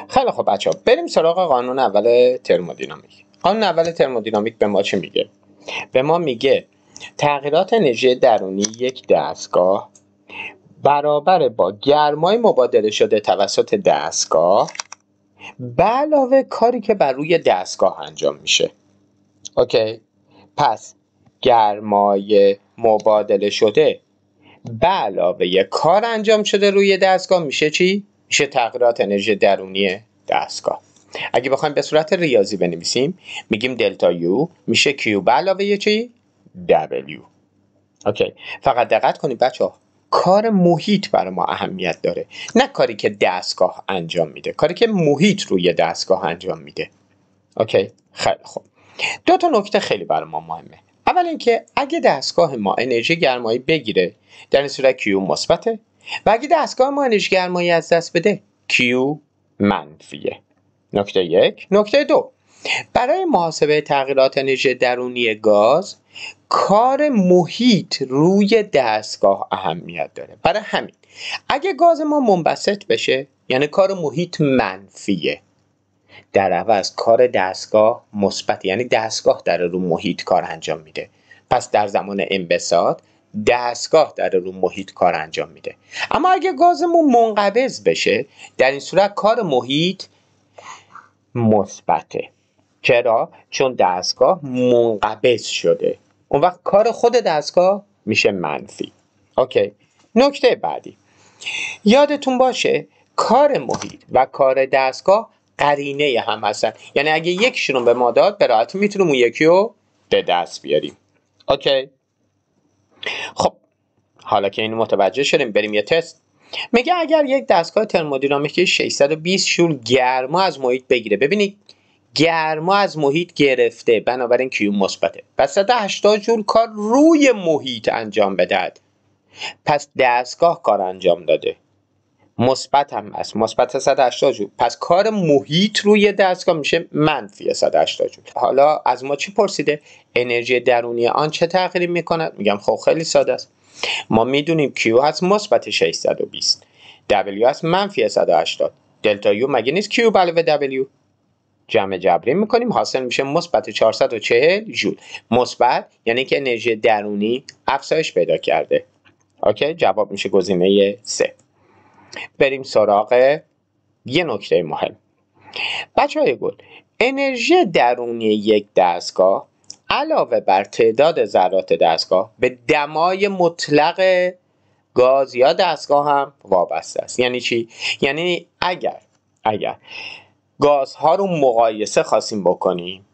خیلی خب بچه‌ها، بریم سراغ قانون اول ترمودینامیک. قانون اول ترمودینامیک به ما چی میگه؟ به ما میگه تغییرات انرژی درونی یک دستگاه برابر با گرمای مبادله شده توسط دستگاه به علاوه کاری که بر روی دستگاه انجام میشه. اوکی؟ پس گرمای مبادله شده به علاوه کار انجام شده روی دستگاه میشه چی؟ میشه تغییرات انرژی درونی دستگاه. اگه بخوایم به صورت ریاضی بنویسیم میگیم دلتا یو میشه کیو به علاوه چی؟ دبلیو. اوکی، فقط دقت کنید بچه‌ها، کار محیط برای ما اهمیت داره، نه کاری که دستگاه انجام میده، کاری که محیط روی دستگاه انجام میده. اوکی، خیلی خوب. دو تا نکته خیلی برای ما مهمه. اول اینکه اگه دستگاه ما انرژی گرمایی بگیره، در این صورت کیو مثبته، و اگه دستگاه ما انرژی گرمایی از دست بده، کیو منفیه. نکته یک. نکته دو، برای محاسبه تغییرات انرژی درونی گاز، کار محیط روی دستگاه اهمیت داره. برای همین اگه گاز ما منبسط بشه، یعنی کار محیط منفیه، در عوض کار دستگاه مثبت، یعنی دستگاه داره رو محیط کار انجام میده. پس در زمان انبساط دستگاه داره رو محیط کار انجام میده. اما اگه گازمون منقبض بشه، در این صورت کار محیط مثبته. چرا؟ چون دستگاه منقبض شده. اون وقت کار خود دستگاه میشه منفی. اوکی. نکته بعدی، یادتون باشه کار محیط و کار دستگاه قرینه هم هستن. یعنی اگه یکیشون رو به ما داد، به راحتی میتونیم اون یکی رو به دست بیاریم. اوکی. خب حالا که اینو متوجه شدیم، بریم یه تست. میگه اگر یک دستگاه ترمودینامیکی 620 جول گرما از محیط بگیره، ببینید گرما از محیط گرفته، بنابراین کیو مثبته. پس 180 جول کار روی محیط انجام بدهد، پس دستگاه کار انجام داده، مثبت هم هست، مثبت 180 جول. پس کار محیط روی دستگاه میشه منفی 180 جول. حالا از ما چی پرسیده؟ انرژی درونی آن چه تغییری میکند؟ میگم خب خیلی ساده است. ما میدونیم کیو هست مثبت 620، دبلیو هست منفی 180، دلتا یو مگه نیست کیو به علاوه دبلیو؟ جمع جبری میکنیم، حاصل میشه مثبت 440 جول. مثبت یعنی که انرژی درونی افزایش پیدا کرده. اوکی، جواب میشه گزینه 3. بریم سراغ یه نکته مهم. بچه‌های گل، انرژی درونی یک دستگاه علاوه بر تعداد ذرات دستگاه به دمای مطلق گاز یا دستگاه هم وابسته است. یعنی چی؟ یعنی اگر گازها رو مقایسه خواستیم بکنیم،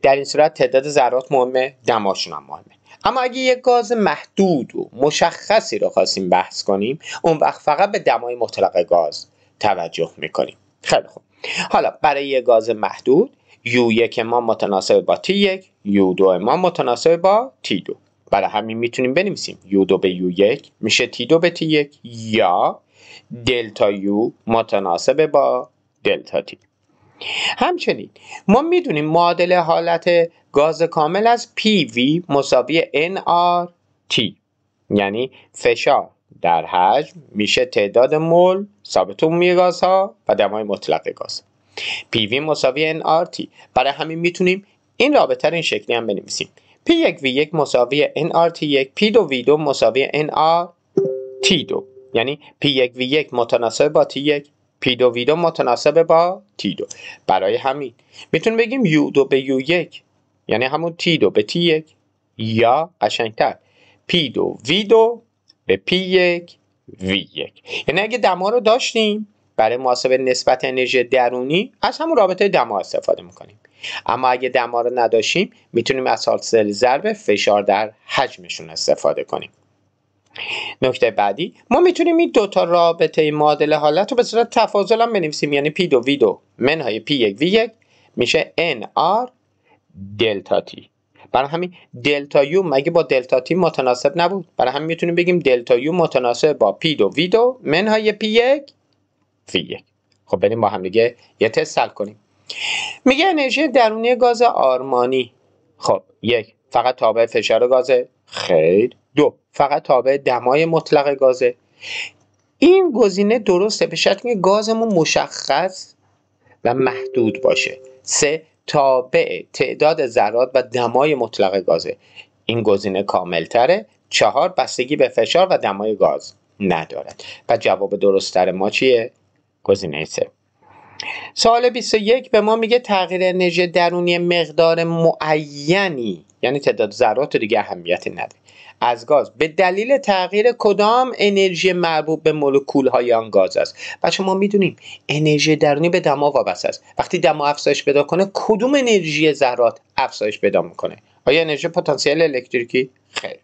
در این صورت تعداد ذرات مهمه، دماشون هم مهمه. اما اگه یک گاز محدود و مشخصی رو خواستیم بحث کنیم، اون وقت فقط به دمای مطلق گاز توجه میکنیم. خیلی خوب. حالا برای یک گاز محدود U1 ما متناسب با T1، U2 ما متناسب با T2. برای همین میتونیم بنویسیم U2 به U1 میشه T2 به T1 یا دلتا U متناسب با دلتا T. همچنین ما میدونیم معادله حالت گاز کامل از PV مساوی nRT، یعنی فشار در حجم میشه تعداد مول ثابت عمومی گازها و دمای مطلق گاز. PV مساوی nRT. برای همین میتونیم این رابطه رو این شکلی هم بنویسیم. P1V1 مساوی nRT1، P2V2 مساوی nRT2، یعنی P1V1 متناسب با T1، P2V2 متناسب با T2. برای همین میتونیم بگیم U2 به U1 یعنی همون T2 به T1، یا قشنگتر P2V2 به P1V1. یعنی اگه دما رو داشتیم، برای محاسبه نسبت انرژی درونی از همون رابطه دما استفاده میکنیم. اما اگه دما رو نداشتیم، میتونیم از حاصل ضرب فشار در حجمشون استفاده کنیم. نکته بعدی، ما میتونیم این دوتا رابطه معادله حالت رو به صورت تفاضل هم بنویسیم، یعنی P2V2 منهای P1V1 میشه NR دلتا T. برای همین دلتا یو مگه با دلتا T متناسب نبود؟ برای همین میتونیم بگیم دلتا یو متناسب با P2V2 منهای P1V1. خب بریم با هم دیگه یه تست حل کنیم. میگه انرژی درونی گاز آرمانی، خب 1 فقط تابع فشار گازه؟ خیر. 2 فقط تابع دمای مطلق گازه؟ این گزینه درسته به شرطی که گازمون مشخص و محدود باشه. 3 تابع تعداد ذرات و دمای مطلق گازه. این گزینه کامل تره. 4 بستگی به فشار و دمای گاز ندارد. و جواب درست ما چیه؟ گزینه 3. سوال 21 به ما میگه تغییر انرژی درونی مقدار معینی، یعنی تعداد ذرات دیگه اهمیتی نداره، از گاز به دلیل تغییر کدام انرژی مربوط به مولکول های آن گاز است. بچه ما میدونیم انرژی درونی به دما وابسته است. وقتی دما افزایش پیدا کنه کدوم انرژی ذرات افزایش پیدا میکنه؟ آیا انرژی پتانسیل الکتریکی؟ خیر.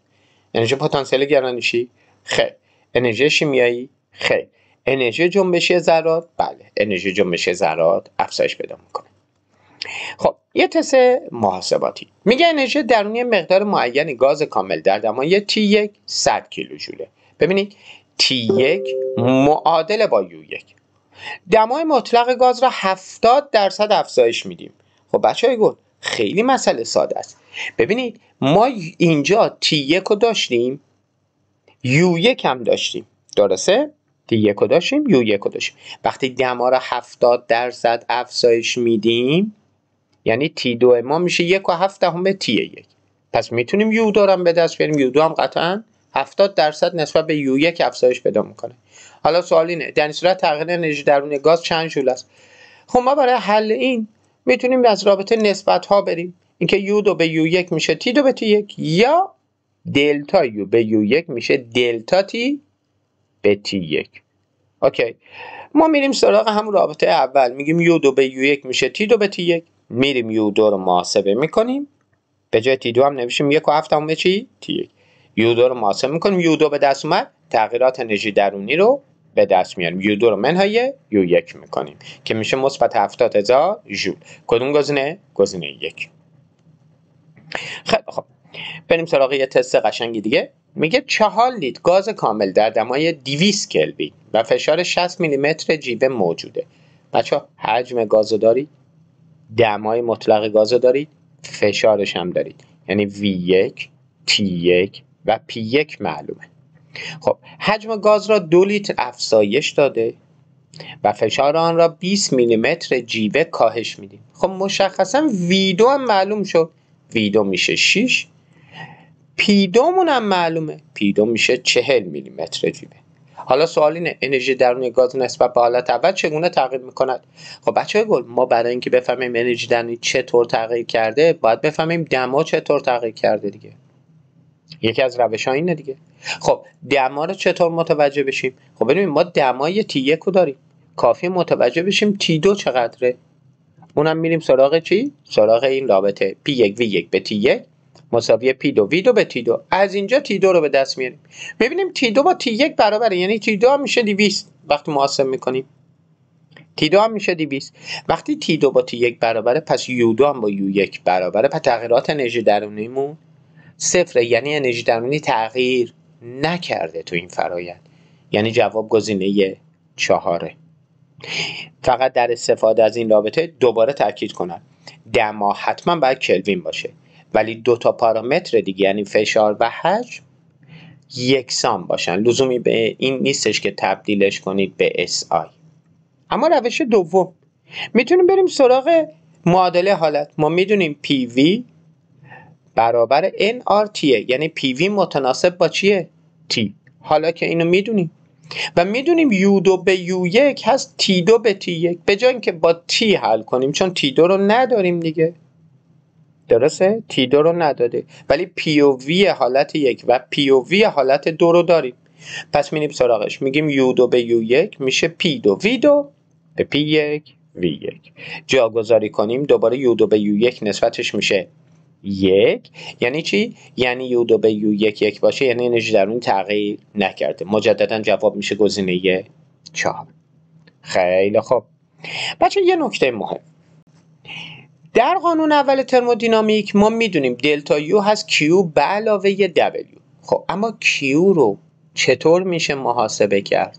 انرژی پتانسیل گرانشی؟ خیر. انرژی شیمیایی؟ خیر. انرژی جنبشی ذرات؟ بله، انرژی جنبشی ذرات افزایش پیدا میکنه. خب یه تست محاسباتی میگه انرژی درونی مقدار معینی گاز کامل در دمای T1 100 کیلوژوله. ببینید T1 معادل با U1. دمای مطلق گاز را 70% افزایش میدیم. خب بچه‌های گل خیلی مسئله ساده است. ببینید ما اینجا T1 رو داشتیم، U1 هم داشتیم، درسته؟ T1 رو داشتیم، U1 رو داشتیم. وقتی دما را 70% افزایش میدیم یعنی T2 ما میشه 1.7 T1. پس میتونیم U2 هم به دست بیاریم. U2 هم قطعا 70% نسبت به U1 افزایش پیدا میکنه. حالا سوال اینه در این صورت تغییر انرژی درون گاز چند ژول است؟ خب ما برای حل این میتونیم از رابطه نسبت ها بریم. اینکه U2 به U1 میشه T2 به T1 یا دلتا U به U1 میشه دلتا T به T1. اوکی. ما میریم سراغ همون رابطه اول، میگیم U2 به U1 میشه T2 به T1. میریم U2 رو محاسبه میکنیم، به جای T2 هم نوشیم 1.7 چی؟ T1. U2 رو محاسبه میکنیم، U2 به دست اومد، تغییرات انرژی درونی رو به دست میاریم. U2 رو منهای U1 میکنیم که میشه مثبت 70,000 ژول. کدوم گزینه؟ گزینه 1. خیلی خب بریم سراغ یه تست قشنگی دیگه. میگه 4 لیتر گاز کامل در دمای 200 کلوین و فشار 60 میلیمتر جیوه موجوده. بچه‌ها حجم گازو دارید، دمای مطلق گازو دارید، فشارش هم دارید، یعنی V1 T1 و P1 معلومه. خب حجم گاز را 2 لیتر افزایش داده و فشار آن را 20 میلیمتر جیوه کاهش میدیم. خب مشخصا V2 هم معلوم شد، V2 میشه 6. P2 مون هم معلومه، P2 میشه 40 میلیمتر جیوه. حالا سوال اینه انرژی درون گاز نسبت به حالت اول چگونه تغییر میکند؟ خب بچه‌های گل ما برای اینکه بفهمیم انرژی درونی چطور تغییر کرده باید بفهمیم دما چطور تغییر کرده دیگه. یکی از روش‌ها اینه دیگه. خب دما رو چطور متوجه بشیم؟ خب ببینیم ما دمای T1 رو داریم، کافی متوجه بشیم T2 چقدره. اونم میریم سراغ چی؟ سراغ این رابطه P1 V1 به T1 مساوی P2 V2 به T2. از اینجا T2 رو به دست میاریم. میبینیم T2 با T1 برابره، یعنی T2 هم میشه 200 وقتی محاسبه میکنیم. T2 هم میشه 200. وقتی T2 با T1 برابره پس U2 هم با U1 برابره. پس تغییرات انرژی درونیمون صفره، یعنی انرژی درونی تغییر نکرده تو این فرآیند. یعنی جواب گزینه 4. فقط در استفاده از این رابطه دوباره تاکید کنم دما حتما باید کلوین باشه، ولی 2 تا پارامتر دیگه یعنی فشار و حجم یکسان باشن. لزومی به این نیستش که تبدیلش کنید به SI. اما روش دوم میتونیم بریم سراغ معادله حالت. ما میدونیم PV برابر nRT، یعنی PV متناسب با چیه؟ T. حالا که اینو میدونیم و میدونیم U2 به U1 هست T2 به T1، به جای اینکه با T حل کنیم چون T2 رو نداریم دیگه، درسته؟ T2 رو نداده ولی POV حالت 1 و POV حالت 2 رو داریم. پس میریم سراغش، میگیم U2 به U1 میشه P2 V2 به P1 V1. جاگذاری کنیم دوباره U2 به U1 نسبتش میشه 1. یعنی چی؟ یعنی U2 به U1 1 باشه یعنی انرژی درونی تغییر نکرده. مجددا جواب میشه گزینه 4. خیلی خوب بچه یه نکته مهم در قانون اول ترمودینامیک ما میدونیم دلتا U هست Q به علاوه W. خب اما Q رو چطور میشه محاسبه کرد؟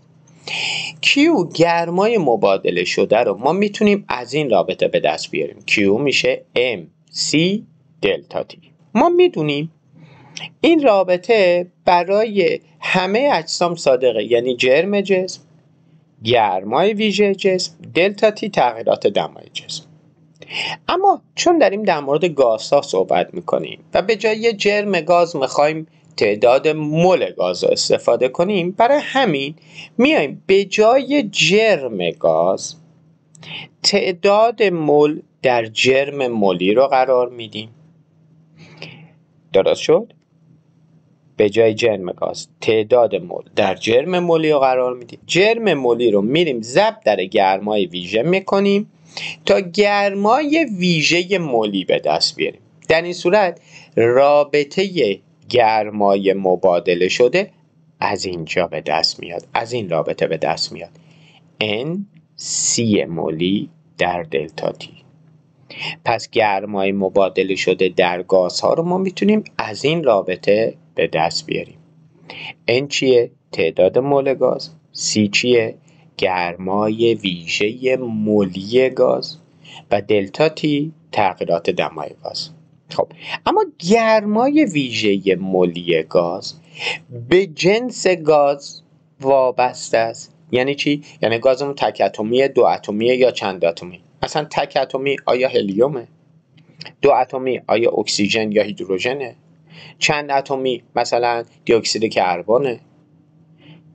Q گرمای مبادله شده رو ما میتونیم از این رابطه به دست بیاریم. Q میشه MC دلتا T. ما میدونیم این رابطه برای همه اجسام صادقه، یعنی جرم جسم، گرمای ویژه جسم، دلتا تی تغییرات دمای جسم. اما چون داریم در مورد گازها صحبت میکنیم و به جای جرم گاز میخوایم تعداد مول گاز رو استفاده کنیم، برای همین میایم به جای جرم گاز تعداد مول در جرم مولی رو قرار میدیم. درست شد؟ به جای جرم گاز تعداد مول در جرم مولی رو قرار میدیم. جرم مولی رو میریم ضرب در گرمای ویژه میکنیم تا گرمای ویژه مولی به دست بیاریم. در این صورت رابطه گرمای مبادله شده از اینجا به دست میاد، از این رابطه به دست میاد. N C مولی در دلتا تی. پس گرمای مبادله شده در گازها رو ما میتونیم از این رابطه به دست بیاریم. N چیه؟ تعداد مول گاز. C چیه؟ گرمای ویژه مولی گاز. و دلتا تی تغییرات دمای گاز. خب اما گرمای ویژه مولی گاز به جنس گاز وابسته است. یعنی چی؟ یعنی گازمون تک اتمیه، دو اتمیه یا چند اتمی؟ مثلا تک اتمی آیا هلیومه؟ دو اتمی آیا اکسیژن یا هیدروژنه؟ چند اتمی مثلا دی اکسید کربونه؟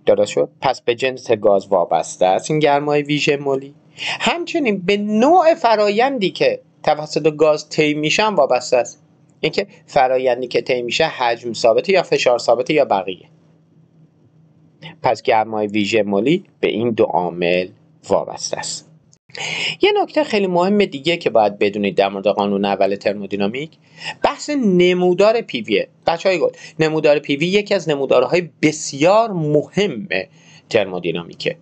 درست شد؟ پس به جنس گاز وابسته است این گرمای ویژه مولی. همچنین به نوع فرایندی که توسط گاز طی میشن وابسته است. اینکه فرایندی که طی میشه حجم ثابته یا فشار ثابته یا بقیه. پس گرمای ویژه مولی به این دو عامل وابسته است. یه نکته خیلی مهم دیگه که باید بدونید در مورد قانون اول ترمودینامیک بحث نمودار پیویه. بچهای گل، نمودار پیوی یکی از نمودارهای بسیار مهم ترمودینامیکه.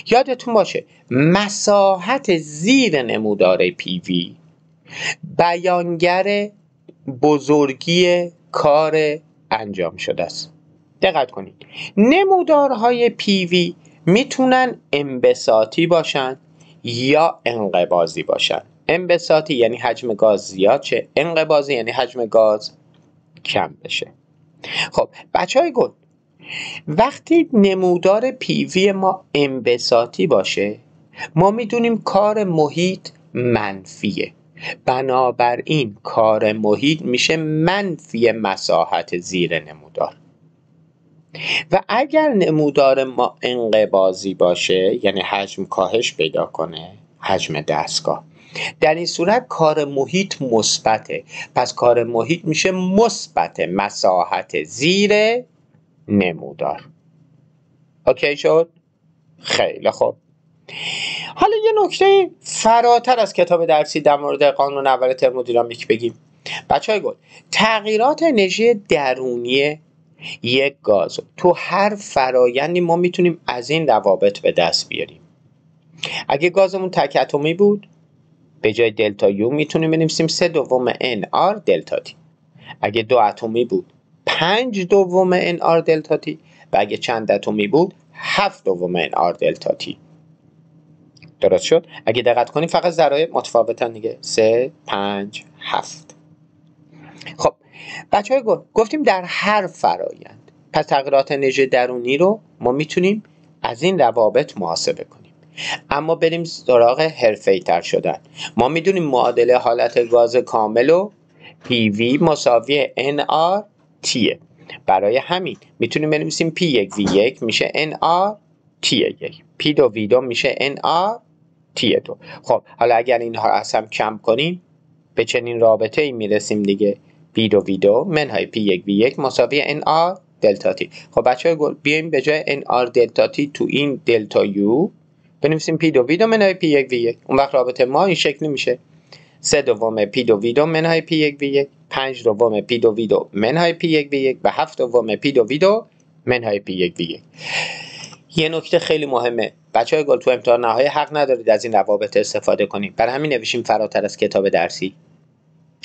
یادتون باشه مساحت زیر نمودار پیوی بیانگر بزرگی کار انجام شده است. دقت کنید، نمودارهای پیوی میتونن انبساطی باشن یا انقباضی باشن. انبساطی یعنی حجم گاز زیاد شه، انقباضی یعنی حجم گاز کم بشه. خب بچهای گل، وقتی نمودار پیوی ما انبساطی باشه ما میدونیم کار محیط منفیه. بنابراین کار محیط میشه منفی مساحت زیر نمودار. و اگر نمودار ما انقباضی باشه یعنی حجم کاهش پیدا کنه، حجم دستگاه، در این صورت کار محیط مثبته. پس کار محیط میشه مثبت مساحت زیر نمودار. اوکی شد؟ خیلی خوب. حالا یه نکته فراتر از کتاب درسی در مورد قانون اول ترمودینامیک بگیم. بچهای گل، تغییرات انرژی درونی یک گاز تو هر فرایندی ما میتونیم از این روابط به دست بیاریم. اگه گازمون تک اتمی بود به جای دلتا یو میتونیم بنویسیم 3/2 NR دلتا تی. اگه دو اتمی بود 5/2 NR دلتا تی و اگه چند اتمی بود 7/2 NR دلتا تی. درست شد؟ اگه دقت کنیم فقط ذرایع متفاوتن دیگه. 3 5 7. خب بچهای گل، گفتیم در هر فرایند. پس تغییرات انرژی درونی رو ما میتونیم از این روابط محاسبه کنیم. اما بریم سراغ حرفه‌ای تر شدن. ما میدونیم معادله حالت گاز کامل و PV مساوی NR تیه. برای همین میتونیم بنویسیم P1V1 میشه NR T1، P2V2 میشه NR T2. خب حالا اگر اینها رو از هم کم کنیم به چنین رابطه ای میرسیم دیگه. P2V2 منهای P1V1 مساوی NR دلتا تی. خب بچه گل، بیایم به جای NR دلتا تی تو این دلتا یو بنویسیم P2V2 منهای P1V1. اون وقت رابطه ما این شکلی میشه 3/2 P2V2 منهای P1V1، 5/2 P2V2 منهای P1V1 و 7/2 P2V2 منهای P1V1. یه نکته خیلی مهمه بچهای گل، تو امتحان نهایی حق ندارید از این روابط استفاده کنید. برای همین نوشیم فراتر از کتاب درسی.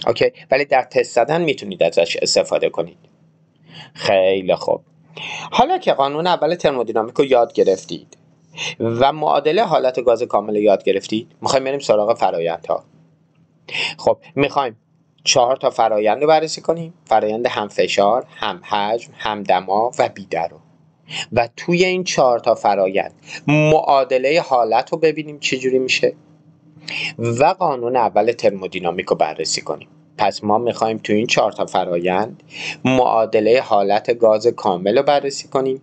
اوکی، ولی در تست زدن میتونید ازش استفاده کنید. خیلی خوب. حالا که قانون اول ترمودینامیک رو یاد گرفتید و معادله حالت گاز کامل رو یاد گرفتید، میخوایم بریم سراغ فرآیندها. خب میخوایم 4 تا فرایند رو بررسی کنیم، فرایند هم فشار، هم حجم، هم دما و بی‌درو. و توی این 4 تا فرایند معادله حالت رو ببینیم چجوری میشه و قانون اول ترمودینامیک رو بررسی کنیم. پس ما میخوایم توی این 4 تا فرایند معادله حالت گاز کامل رو بررسی کنیم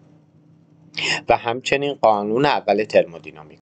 و همچنین قانون اول ترمودینامیک.